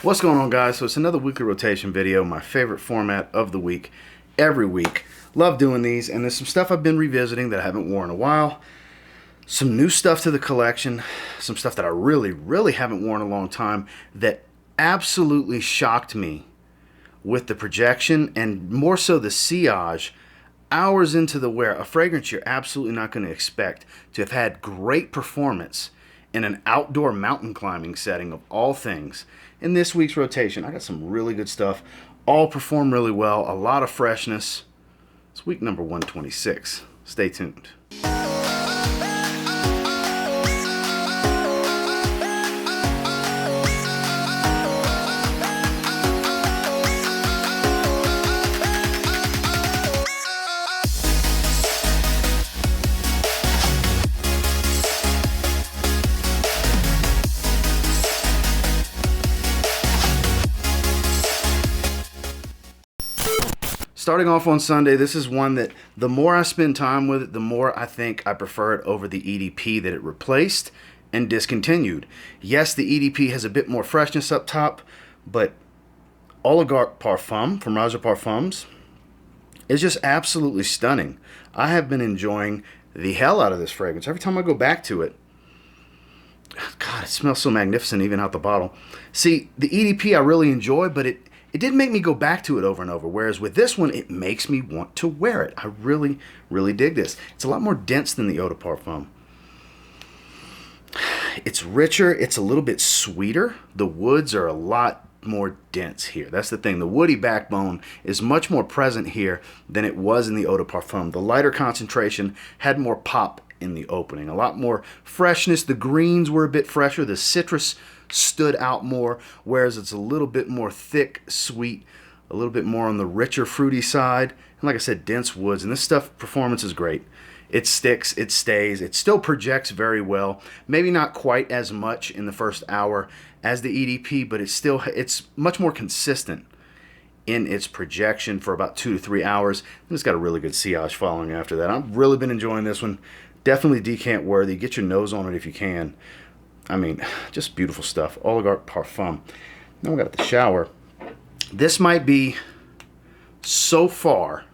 What's going on, guys? So it's another weekly rotation video, my favorite format of the week, every week. Love doing these, and there's some stuff I've been revisiting that I haven't worn in a while. Some new stuff to the collection, some stuff that I really haven't worn in a long time that absolutely shocked me with the projection and more so the sillage hours into the wear. A fragrance you're absolutely not going to expect to have had great performance in an outdoor mountain climbing setting of all things. In this week's rotation, I got some really good stuff. All perform really well, a lot of freshness. It's week number 126. Stay tuned. Starting off on Sunday, this is one that the more I spend time with it, the more I think I prefer it over the EDP that it replaced and discontinued. Yes, the EDP has a bit more freshness up top, but OLIGARCH Parfum from ROJA Parfums is just absolutely stunning. I have been enjoying the hell out of this fragrance. Every time I go back to it, God, it smells so magnificent even out the bottle. See, the EDP I really enjoy, but it didn't make me go back to it over and over, whereas with this one, it makes me want to wear it. I really dig this. It's a lot more dense than the Eau de Parfum. It's richer. It's a little bit sweeter. The woods are a lot more dense here. That's the thing. The woody backbone is much more present here than it was in the Eau de Parfum. The lighter concentration had more pop in the opening. A lot more freshness. The greens were a bit fresher. The citrus stood out more, whereas it's a little bit more thick, sweet, a little bit more on the richer, fruity side. And like I said, dense woods. And this stuff, performance is great. It sticks, it stays, it still projects very well. Maybe not quite as much in the first hour as the EDP, but it's much more consistent in its projection for about 2 to 3 hours. And it's got a really good sillage following after that. I've really been enjoying this one. Definitely decant worthy. Get your nose on it if you can. I mean, just beautiful stuff. OLIGARCH Parfum. Now we got the shower. This might be, so far,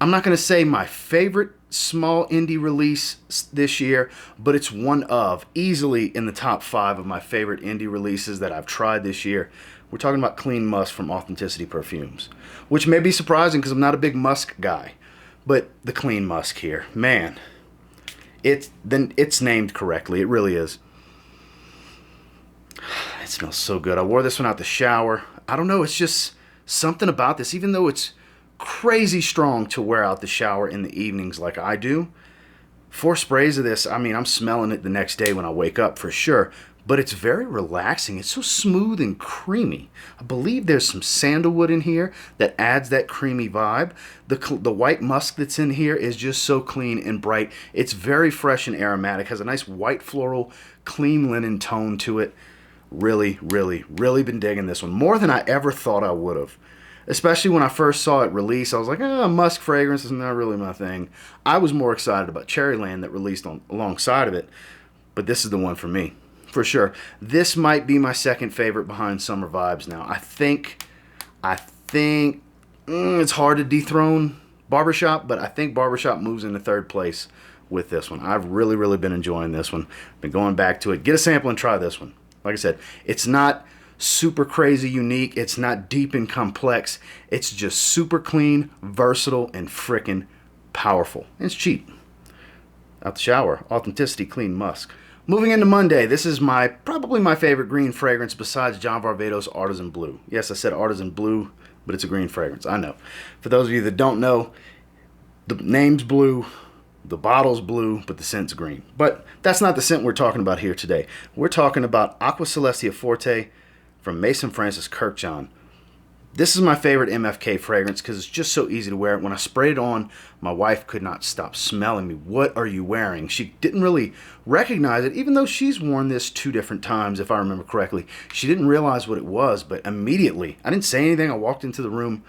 I'm not going to say my favorite small indie release this year, but it's one of, easily in the top 5 of my favorite indie releases that I've tried this year. We're talking about Clean Musk from Authenticity Perfumes, which may be surprising because I'm not a big musk guy, but the Clean Musk here, man. It's named correctly. It really is. It smells so good. I wore this one out the shower. I don't know. It's just something about this. Even though it's crazy strong to wear out the shower in the evenings like I do, 4 sprays of this, I mean, I'm smelling it the next day when I wake up for sure. But it's very relaxing. It's so smooth and creamy. I believe there's some sandalwood in here that adds that creamy vibe. The white musk that's in here is just so clean and bright. It's very fresh and aromatic. Has a nice white floral, clean linen tone to it. Really been digging this one. More than I ever thought I would have. Especially when I first saw it release, I was like, musk fragrance is not really my thing. I was more excited about Cherryland that released alongside of it. But this is the one for me. For sure. This might be my second favorite behind Summer Vibes now. I think it's hard to dethrone Barbershop, but I think Barbershop moves into 3rd place with this one. I've really been enjoying this one. Been going back to it. Get a sample and try this one. Like I said, it's not super crazy unique. It's not deep and complex. It's just super clean, versatile, and frickin' powerful. And it's cheap. Out the shower. Authenticity Clean Musk. Moving into Monday, this is probably my favorite green fragrance besides John Varvatos' Artisan Blue. Yes, I said Artisan Blue, but it's a green fragrance. I know. For those of you that don't know, the name's blue, the bottle's blue, but the scent's green. But that's not the scent we're talking about here today. We're talking about AQUA CELESTIA FORTE from Mason Francis Kirkjohn. This is my favorite MFK fragrance because it's just so easy to wear. When I sprayed it on, my wife could not stop smelling me. What are you wearing? She didn't really recognize it, even though she's worn this 2 different times, if I remember correctly. She didn't realize what it was, but immediately, I didn't say anything. I walked into the room,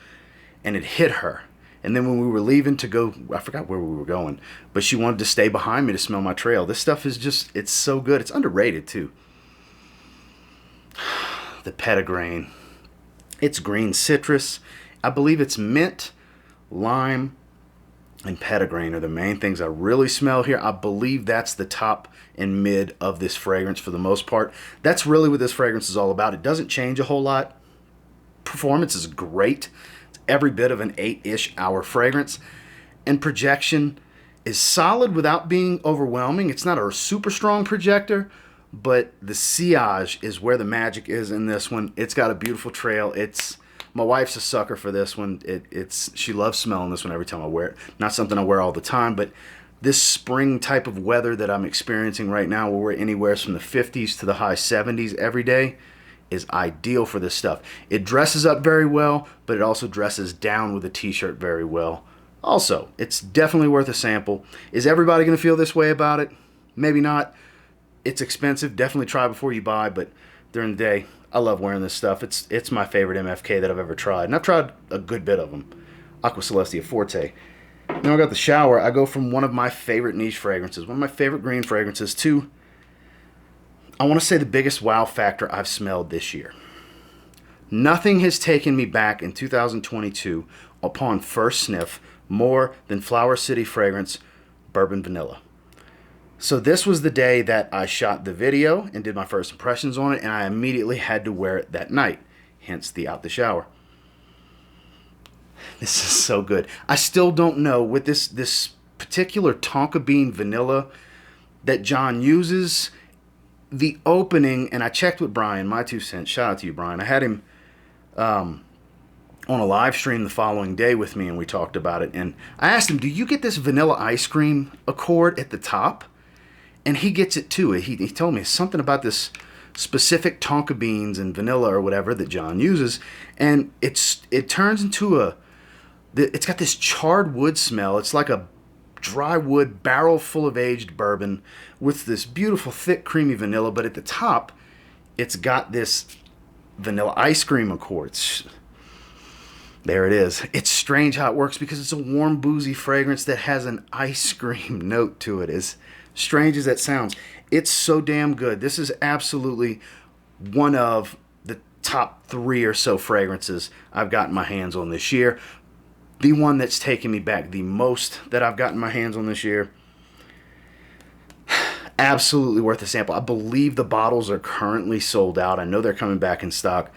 and it hit her. And then when we were leaving to go, I forgot where we were going, but she wanted to stay behind me to smell my trail. This stuff is just, it's so good. It's underrated, too. the petitgrain. It's green citrus. I believe it's mint, lime, and petitgrain are the main things I really smell here. I believe that's the top and mid of this fragrance for the most part. That's really what this fragrance is all about. It doesn't change a whole lot. Performance is great. It's every bit of an 8-ish hour fragrance. And projection is solid without being overwhelming. It's not a super strong projector, but the sillage is where the magic is in this one. It's got a beautiful trail. My wife's a sucker for this one. She loves smelling this one every time I wear it. Not something I wear all the time, but this spring type of weather that I'm experiencing right now, where we're anywhere from the 50s to the high 70s every day, is ideal for this stuff. It dresses up very well, but it also dresses down with a t-shirt very well. Also, it's definitely worth a sample. Is everybody going to feel this way about it? Maybe not. It's expensive. Definitely try before you buy, but during the day, I love wearing this stuff. It's my favorite MFK that I've ever tried, and I've tried a good bit of them. AQUA CELESTIA FORTE. Now I got the shower. I go from one of my favorite niche fragrances, one of my favorite green fragrances, to, I want to say, the biggest wow factor I've smelled this year. Nothing has taken me back in 2022 upon first sniff more than Flower City fragrance Bourbon Vanilla. So this was the day that I shot the video and did my first impressions on it, and I immediately had to wear it that night, hence the out the shower. This is so good. I still don't know with this particular tonka bean vanilla that John uses. The opening, and I checked with Brian, my 2 cents. Shout out to you, Brian. I had him on a live stream the following day with me, and we talked about it. And I asked him, do you get this vanilla ice cream accord at the top? And he gets it too. He told me something about this specific tonka beans and vanilla or whatever that John uses, and it turns into it's got this charred wood smell. It's like a dry wood barrel full of aged bourbon with this beautiful thick creamy vanilla, but at the top it's got this vanilla ice cream accords. There it is. It's strange how it works because it's a warm boozy fragrance that has an ice cream note to it. As strange as that sounds, it's so damn good. This is absolutely one of the top 3 or so fragrances I've gotten my hands on this year. The one that's taken me back the most that I've gotten my hands on this year. Absolutely worth a sample. I believe the bottles are currently sold out. I know they're coming back in stock,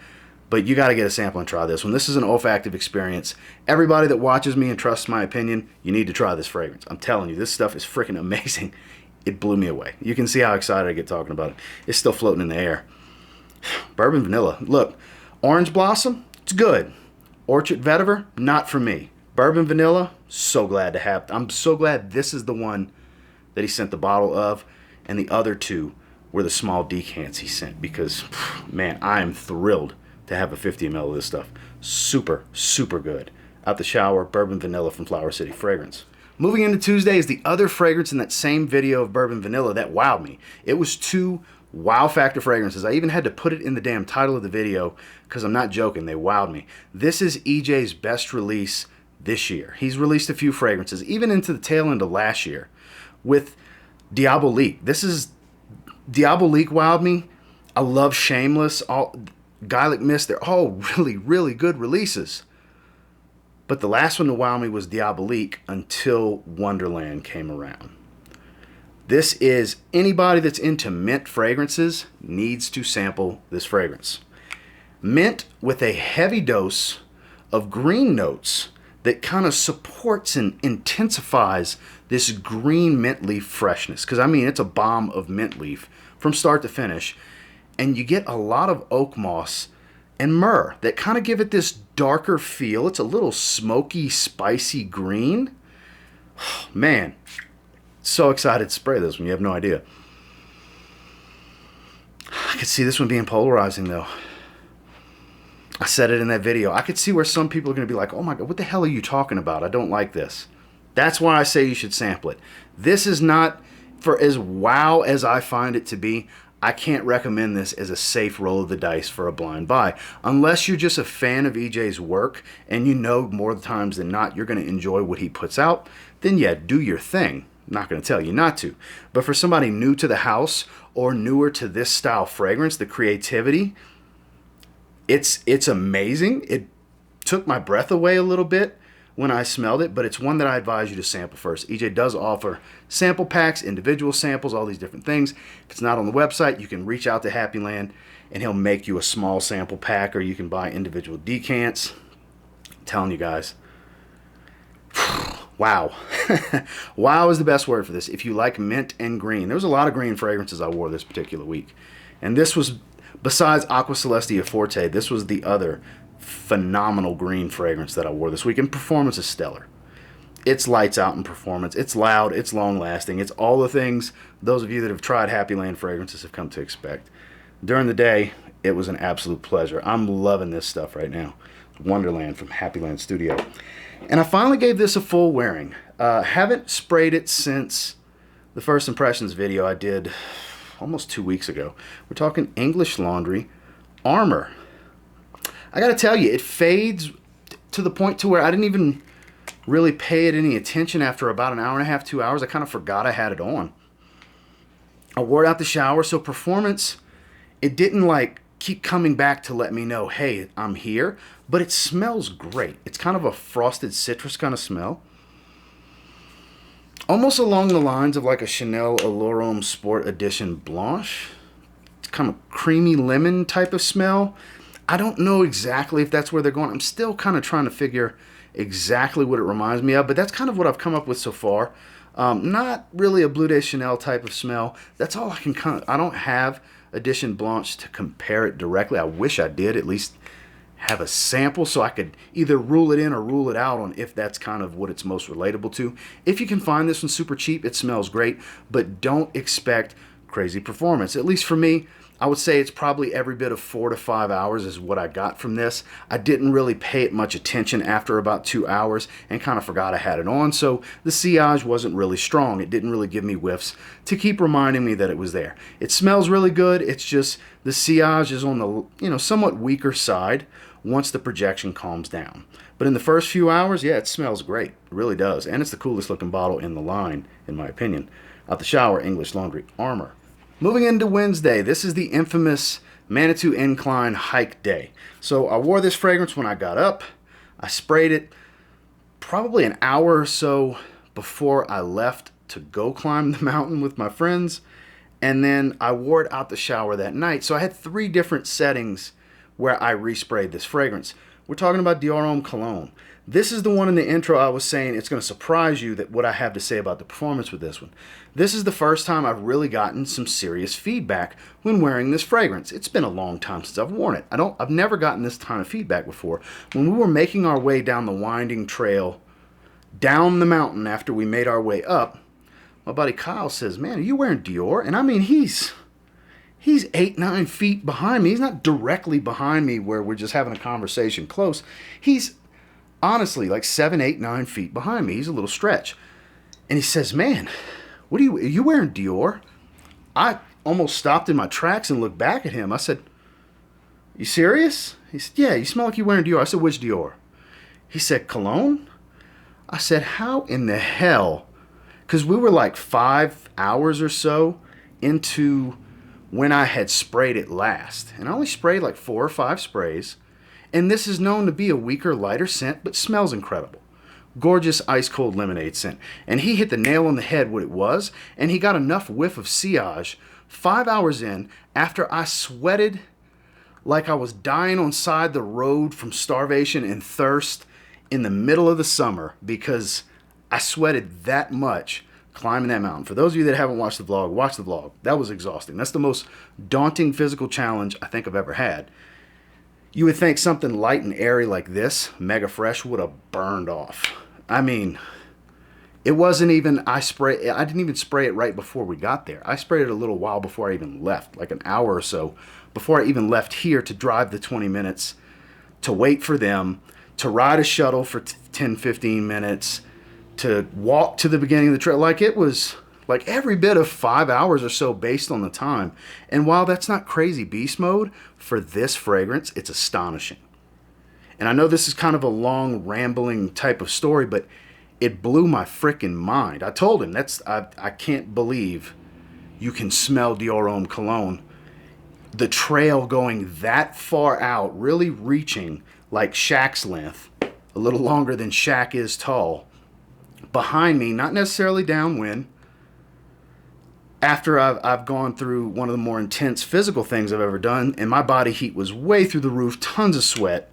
but you got to get a sample and try this one. This is an olfactive experience. Everybody that watches me and trusts my opinion, you need to try this fragrance. I'm telling you, this stuff is freaking amazing. It blew me away. You can see how excited I get talking about it. It's still floating in the air. Bourbon Vanilla. Look, Orange Blossom, it's good. Orchard Vetiver, not for me. Bourbon Vanilla, so glad to have. I'm so glad this is the one that he sent the bottle of, and the other 2 were the small decants he sent, because, man, I am thrilled to have a 50 ml of this stuff. Super, super good. Out the shower, Bourbon Vanilla from Flower City Fragrance. Moving into Tuesday is the other fragrance in that same video of Bourbon Vanilla that wowed me. It was 2 wow factor fragrances. I even had to put it in the damn title of the video because I'm not joking. They wowed me. This is EJ's best release this year. He's released a few fragrances, even into the tail end of last year, with Diabolique. Diabolique wowed me. I love Shameless, Guilic Mist. They're all really, really good releases. But the last one to wow me was Diabolique until Wonderland came around. This is, anybody that's into mint fragrances needs to sample this fragrance. Mint with a heavy dose of green notes that kind of supports and intensifies this green mint leaf freshness. Because, I mean, it's a bomb of mint leaf from start to finish. And you get a lot of oak moss and myrrh that kind of give it this darker feel. It's a little smoky, spicy green. Man, so excited to spray this one. You have no idea. I could see this one being polarizing, though. I said it in that video. I could see where some people are going to be like, oh my God, what the hell are you talking about? I don't like this. That's why I say you should sample it. This is not, for as wow as I find it to be, I can't recommend this as a safe roll of the dice for a blind buy. Unless you're just a fan of EJ's work and you know more times than not you're going to enjoy what he puts out, then yeah, do your thing. I'm not going to tell you not to. But for somebody new to the house or newer to this style fragrance, the creativity, It's amazing. It took my breath away a little bit when I smelled it, but it's one that I advise you to sample first. EJ does offer sample packs, individual samples, all these different things. If it's not on the website, you can reach out to HAPPYLAND and he'll make you a small sample pack, or you can buy individual decants. I'm telling you guys, wow. Wow is the best word for this. If you like mint and green, there was a lot of green fragrances I wore this particular week. And this was, besides AQUA CELESTIA FORTE, this was the other phenomenal green fragrance that I wore this week. And performance is stellar. It's lights out in performance. It's loud. It's long lasting. It's all the things those of you that have tried HAPPYLAND fragrances have come to expect. During the day, it was an absolute pleasure. I'm loving this stuff right now. Wonderland from HAPPYLAND Studio. And I finally gave this a full wearing. Haven't sprayed it since the first impressions video I did almost 2 weeks ago. We're talking English Laundry ARMOUR. I gotta tell you, it fades to the point to where I didn't even really pay it any attention after about an hour and a half, 2 hours. I kind of forgot I had it on. I wore it out the shower, so performance, it didn't like keep coming back to let me know, hey, I'm here, but it smells great. It's kind of a frosted citrus kind of smell. Almost along the lines of like a Chanel Allure Homme Sport Edition Blanche. It's kind of creamy lemon type of smell. I don't know exactly if that's where they're going. I'm still kind of trying to figure exactly what it reminds me of, but that's kind of what I've come up with so far. Not really a Bleu de Chanel type of smell. That's all I can I don't have Edition Blanche to compare it directly. I wish I did at least have a sample so I could either rule it in or rule it out on if that's kind of what it's most relatable to. If you can find this one super cheap, it smells great, but don't expect crazy performance. At least for me, I would say it's probably every bit of 4 to 5 hours is what I got from this. I didn't really pay it much attention after about 2 hours and kind of forgot I had it on, so the sillage wasn't really strong. It didn't really give me whiffs to keep reminding me that it was there. It smells really good. It's just the sillage is on the somewhat weaker side once the projection calms down. But in the first few hours, yeah, it smells great. It really does. And it's the coolest looking bottle in the line, in my opinion. Out the shower, English Laundry ARMOUR. Moving into Wednesday, this is the infamous Manitou Incline Hike Day. So I wore this fragrance when I got up. I sprayed it probably an hour or so before I left to go climb the mountain with my friends. And then I wore it out the shower that night. So I had 3 different settings where I resprayed this fragrance. We're talking about DIOR Homme Cologne. This is the one in the intro I was saying it's going to surprise you that what I have to say about the performance with this one. This is the first time I've really gotten some serious feedback when wearing this fragrance. It's been a long time since I've worn it. I've never gotten this kind of feedback before. When we were making our way down the winding trail down the mountain after we made our way up, my buddy Kyle says, "Man, are you wearing Dior?" And I mean, he's 8-9 feet behind me. He's not directly behind me where we're just having a conversation close. He's honestly like 7, 8, 9 feet behind me. He's a little stretch. And he says, "Man, are you wearing Dior?" I almost stopped in my tracks and looked back at him. I said, "You serious?" He said, "Yeah, you smell like you're wearing Dior." I said, "Which Dior?" He said, "Cologne?" I said, "How in the hell?" Because we were like 5 hours or so into when I had sprayed it last. And I only sprayed like 4 or 5 sprays. And this is known to be a weaker, lighter scent, but smells incredible. Gorgeous ice-cold lemonade scent. And he hit the nail on the head what it was, and he got enough whiff of sillage 5 hours in after I sweated like I was dying on side the road from starvation and thirst in the middle of the summer because I sweated that much climbing that mountain. For those of you that haven't watched the vlog, watch the vlog. That was exhausting. That's the most daunting physical challenge I think I've ever had. You would think something light and airy like this, mega fresh, would have burned off. I mean, it wasn't even, I didn't even spray it right before we got there. I sprayed it a little while before I even left, like an hour or so before I even left here to drive the 20 minutes, to wait for them, to ride a shuttle for 10, 15 minutes, to walk to the beginning of the trail. Like it was like every bit of 5 hours or so based on the time. And while that's not crazy beast mode, for this fragrance, it's astonishing. And I know this is kind of a long, rambling type of story, but it blew my freaking mind. I told him, I can't believe you can smell Dior Homme Cologne the trail going that far out, really reaching like Shaq's length, a little longer than Shaq is tall, behind me, not necessarily downwind. After I've gone through one of the more intense physical things I've ever done, and my body heat was way through the roof, tons of sweat,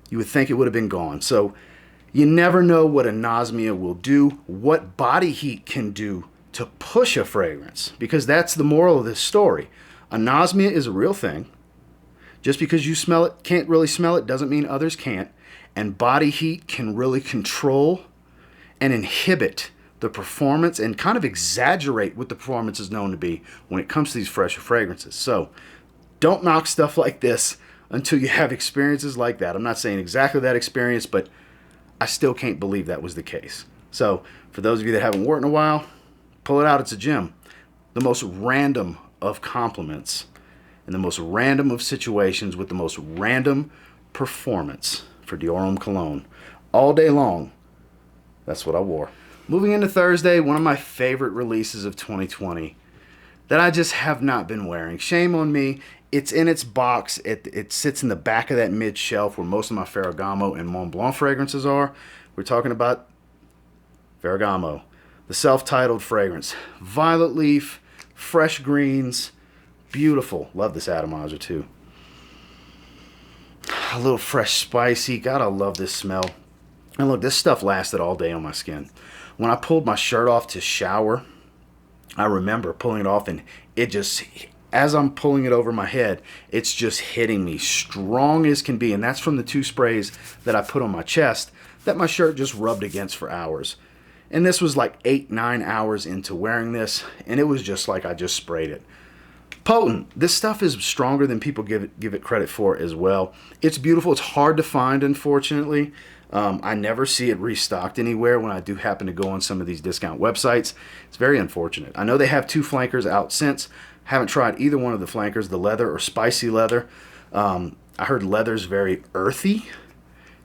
you would think it would have been gone. So you never know what anosmia will do, what body heat can do to push a fragrance, because that's the moral of this story. Anosmia is a real thing. Just because you smell it, can't really smell it, doesn't mean others can't. And body heat can really control and inhibit the performance and kind of exaggerate what the performance is known to be when it comes to these fresher fragrances. So don't knock stuff like this until you have experiences like that. I'm not saying exactly that experience, but I still can't believe that was the case. So for those of you that haven't worn it in a while, pull it out. It's a gem. The most random of compliments and the most random of situations with the most random performance for Dior Homme Cologne. All day long, that's what I wore. Moving into Thursday, one of my favorite releases of 2020 that I just have not been wearing. Shame on me. It's in its box. It sits in the back of that mid shelf where most of my Ferragamo and Mont Blanc fragrances are. We're talking about Ferragamo, the self-titled fragrance. Violet leaf, fresh greens, beautiful. Love this atomizer too. A little fresh spicy. God, I love this smell. And look, this stuff lasted all day on my skin. When I pulled my shirt off to shower, I remember pulling it off and it just, as I'm pulling it over my head, it's just hitting me strong as can be. And that's from the 2 sprays that I put on my chest that my shirt just rubbed against for hours. And this was like 8-9 hours into wearing this, and it was just like I just sprayed it. Potent. This stuff is stronger than people give it credit for as well. It's beautiful. It's hard to find, unfortunately. I never see it restocked anywhere when I do happen to go on some of these discount websites. It's very unfortunate. I know they have 2 flankers out since. Haven't tried either one of the flankers, the leather or spicy leather. I heard leather's very earthy.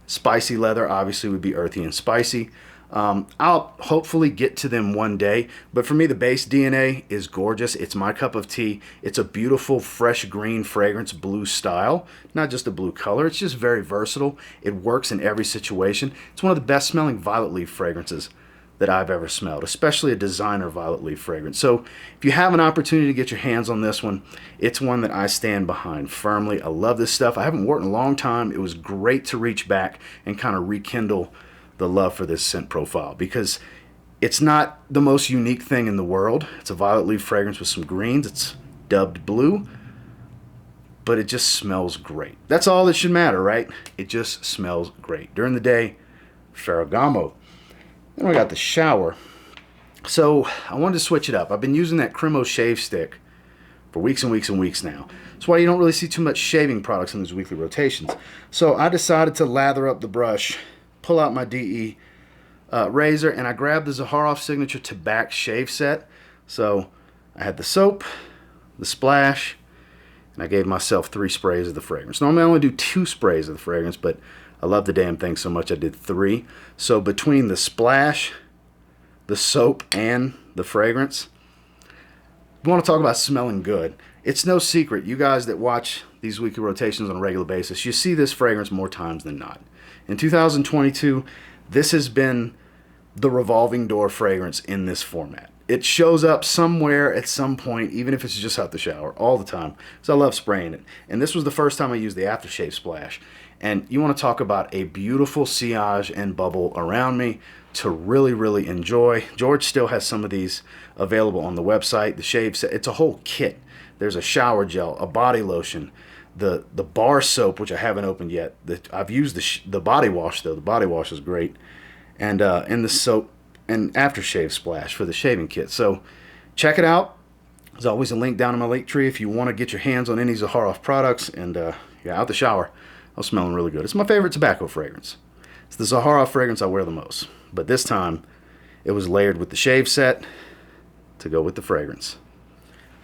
Spicy leather obviously would be earthy and spicy. I'll hopefully get to them one day, but for me the base DNA is gorgeous. It's my cup of tea. It's a beautiful fresh green fragrance, blue style, not just a blue color. It's just very versatile. It works in every situation. It's one of the best smelling violet leaf fragrances that I've ever smelled, especially a designer violet leaf fragrance. So if you have an opportunity to get your hands on this one, it's one that I stand behind firmly. I love this stuff. I haven't worn it in a long time. It was great to reach back and kind of rekindle the love for this scent profile, because it's not the most unique thing in the world. It's a violet leaf fragrance with some greens. It's dubbed blue, but it just smells great. That's all that should matter, right? It just smells great. During the day, Ferragamo. Then we got the shower. So I wanted to switch it up. I've been using that Cremo shave stick for weeks and weeks and weeks now. That's why you don't really see too much shaving products in these weekly rotations. So I decided to lather up the brush, pull out my DE razor, and I grabbed the ZAHAROFF Signature TABAC shave set. So I had the soap, the splash, and I gave myself 3 sprays of the fragrance. Normally I only do 2 sprays of the fragrance, but I love the damn thing so much I did 3. So between the splash, the soap, and the fragrance, we want to talk about smelling good. It's no secret, you guys that watch these weekly rotations on a regular basis, you see this fragrance more times than not. In 2022, this has been the revolving door fragrance in this format. It shows up somewhere at some point, even if it's just out the shower, all the time. So I love spraying it. And this was the first time I used the aftershave splash. And you want to talk about a beautiful sillage and bubble around me to really, really enjoy. George still has some of these available on the website. The shave set, it's a whole kit. There's a shower gel, a body lotion, the bar soap, which I haven't opened yet. I've used the body wash though. The body wash is great, and the soap and aftershave splash for the shaving kit. So check it out. There's always a link down in my LinkTree if you want to get your hands on any ZAHAROFF products. And yeah, out the shower, I'm smelling really good. It's my favorite tobacco fragrance. It's the ZAHAROFF fragrance I wear the most, but this time it was layered with the shave set to go with the fragrance.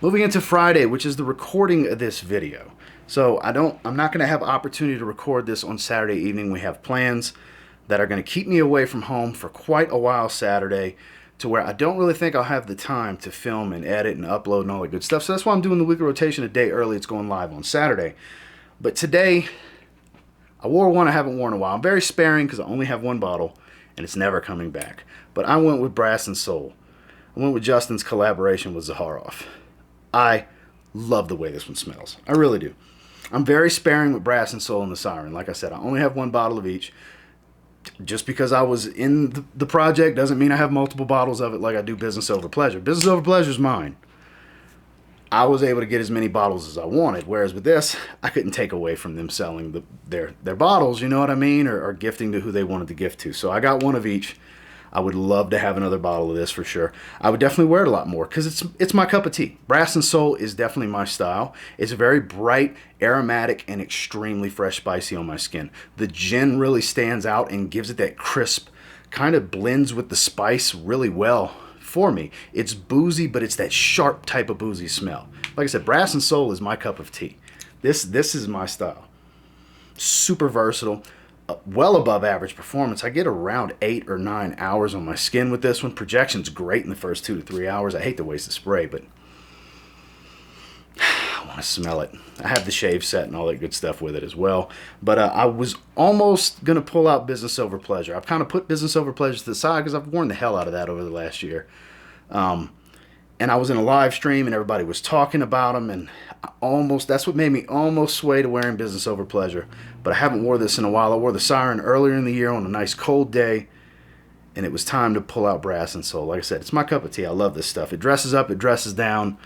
Moving into Friday, which is the recording of this video. So I'm not going to have opportunity to record this on Saturday evening. We have plans that are going to keep me away from home for quite a while Saturday. to where I don't really think I'll have the time to film and edit and upload and all that good stuff. So that's why I'm doing the weekly rotation a day early. It's going live on Saturday. But today, I wore one I haven't worn in a while. I'm very sparing because I only have one bottle and it's never coming back. But I went with Brass and Soul. I went with Justin's collaboration with ZAHAROFF. I love the way this one smells. I really do. I'm very sparing with Brass and Soul and the Siren. Like I said, I only have one bottle of each. Just because I was in the project doesn't mean I have multiple bottles of it like I do Business Over Pleasure. Business Over Pleasure is mine. I was able to get as many bottles as I wanted, whereas with this, I couldn't take away from them selling their bottles, you know what I mean, or gifting to who they wanted to gift to. So I got one of each. I would love to have another bottle of this for sure. I would definitely wear it a lot more because it's my cup of tea. Brass and Soul is definitely my style. It's very bright, aromatic, and extremely fresh spicy on my skin. The gin really stands out and gives it that crisp, kind of blends with the spice really well for me. It's boozy, but it's that sharp type of boozy smell. Like I said, Brass and Soul is my cup of tea. This is my style. Super versatile. Well above average performance. I get around 8 or 9 hours on my skin with this one. Projection's great in the first 2 to 3 hours. I hate to waste the spray, but I want to smell it. I have the shave set and all that good stuff with it as well. But I was almost going to pull out Business Over Pleasure. I've kind of put Business Over Pleasure to the side because I've worn the hell out of that over the last year. And I was in a live stream and everybody was talking about them, and that's what made me almost sway to wearing Business Over Pleasure. But I haven't wore this in a while. I wore the Siren earlier in the year on a nice cold day, and it was time to pull out Brass and Soul. Like I said, it's my cup of tea. I love this stuff. It dresses up, it dresses down.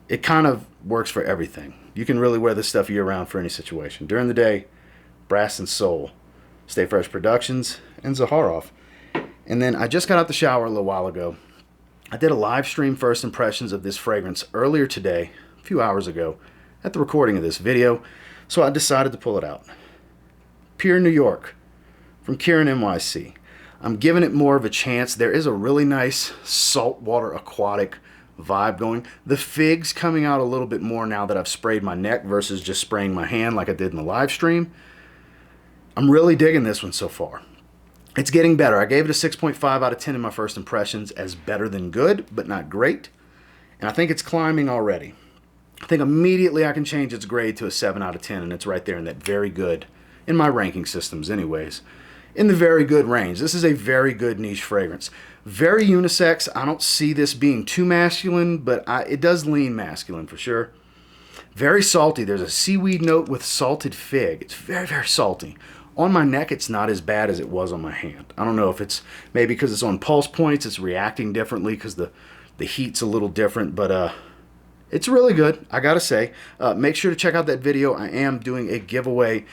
It kind of works for everything. You can really wear this stuff year-round for any situation. During the day, Brass and Soul, Stay Fresh Productions, and ZAHAROFF. And then I just got out the shower a little while ago. I did a live stream first impressions of this fragrance earlier today, a few hours ago, at the recording of this video, so I decided to pull it out. PIER New York from KIERIN NYC. I'm giving it more of a chance. There is a really nice saltwater aquatic vibe going. The fig's coming out a little bit more now that I've sprayed my neck versus just spraying my hand like I did in the live stream. I'm really digging this one so far. It's getting better. I gave it a 6.5 out of 10 in my first impressions as better than good, but not great. And I think it's climbing already. I think immediately I can change its grade to a 7 out of 10, and it's right there in that very good, in my ranking systems anyways, in the very good range. This is a very good niche fragrance. Very unisex. I don't see this being too masculine, but it does lean masculine for sure. Very salty. There's a seaweed note with salted fig. It's very, very salty. On my neck, it's not as bad as it was on my hand. I don't know if it's maybe because it's on pulse points, it's reacting differently because the heat's a little different, but it's really good, I gotta say. Make sure to check out that video. I am doing a giveaway,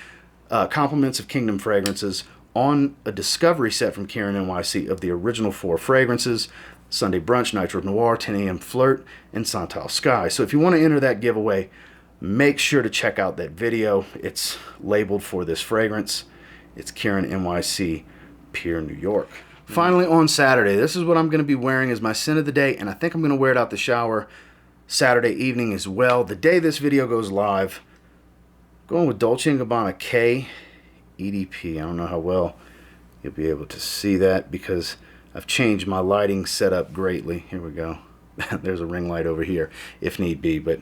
Compliments of Kingdom fragrances on a discovery set from KIERIN NYC of the original 4 fragrances: Sunday Brunch, Nitro Noir, 10 AM Flirt, and Santal Sky. So if you want to enter that giveaway, make sure to check out that video. It's labeled for this fragrance. It's KIERIN NYC PIER New York. Finally, on Saturday, this is what I'm going to be wearing as my scent of the day, and I think I'm going to wear it out the shower Saturday evening as well. The day this video goes live, going with Dolce & Gabbana K EDP. I don't know how well you'll be able to see that because I've changed my lighting setup greatly. Here we go. There's a ring light over here if need be, but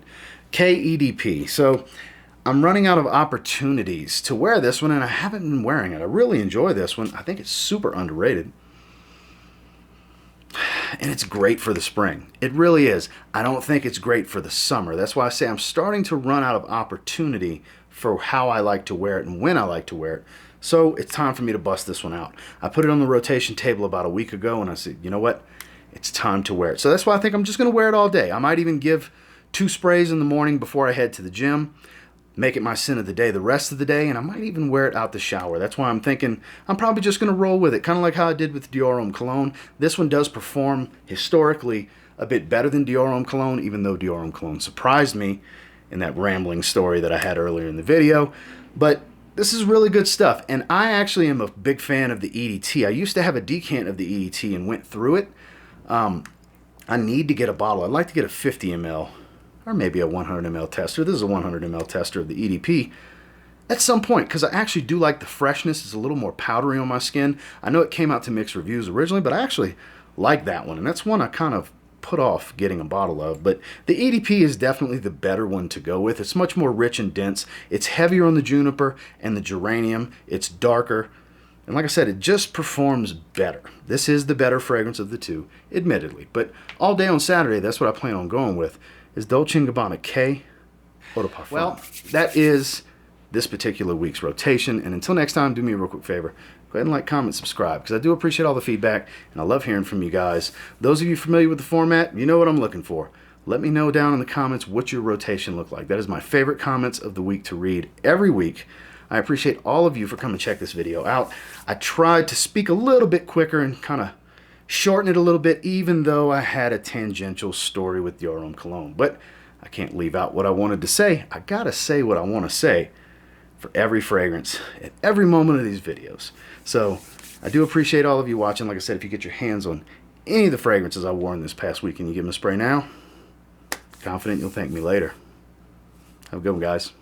K EDP. So I'm running out of opportunities to wear this one, and I haven't been wearing it. I really enjoy this one. I think it's super underrated. And it's great for the spring. It really is. I don't think it's great for the summer. That's why I say I'm starting to run out of opportunity for how I like to wear it and when I like to wear it. So it's time for me to bust this one out. I put it on the rotation table about a week ago, and I said, you know what? It's time to wear it. So that's why I think I'm just going to wear it all day. I might even give 2 sprays in the morning before I head to the gym. Make it my scent of the day the rest of the day, and I might even wear it out the shower. That's why I'm thinking I'm probably just going to roll with it, kind of like how I did with DIOR Homme Cologne. This one does perform historically a bit better than DIOR Homme Cologne, even though DIOR Homme Cologne surprised me in that rambling story that I had earlier in the video. But this is really good stuff, and I actually am a big fan of the EDT. I used to have a decant of the EDT and went through it. I need to get a bottle. I'd like to get a 50 ml or maybe a 100 ml tester. This is a 100 ml tester of the EDP at some point, because I actually do like the freshness. It's a little more powdery on my skin. I know it came out to mixed reviews originally, but I actually like that one, and that's one I kind of put off getting a bottle of. But the EDP is definitely the better one to go with. It's much more rich and dense. It's heavier on the juniper and the geranium. It's darker. And like I said, it just performs better. This is the better fragrance of the two, admittedly. But all day on Saturday, that's what I plan on going with, is Dolce & Gabbana K Eau de Parfum. Well, that is this particular week's rotation. And until next time, do me a real quick favor. Go ahead and like, comment, subscribe, because I do appreciate all the feedback, and I love hearing from you guys. Those of you familiar with the format, you know what I'm looking for. Let me know down in the comments what your rotation looked like. That is my favorite comments of the week to read every week. I appreciate all of you for coming to check this video out. I tried to speak a little bit quicker and kind of shorten it a little bit, even though I had a tangential story with DIOR Homme Cologne. But I can't leave out what I wanted to say. I gotta say what I want to say for every fragrance at every moment of these videos. So I do appreciate all of you watching. Like I said, if you get your hands on any of the fragrances I wore in this past week and you give them a spray now, confident you'll thank me later. Have a good one, guys.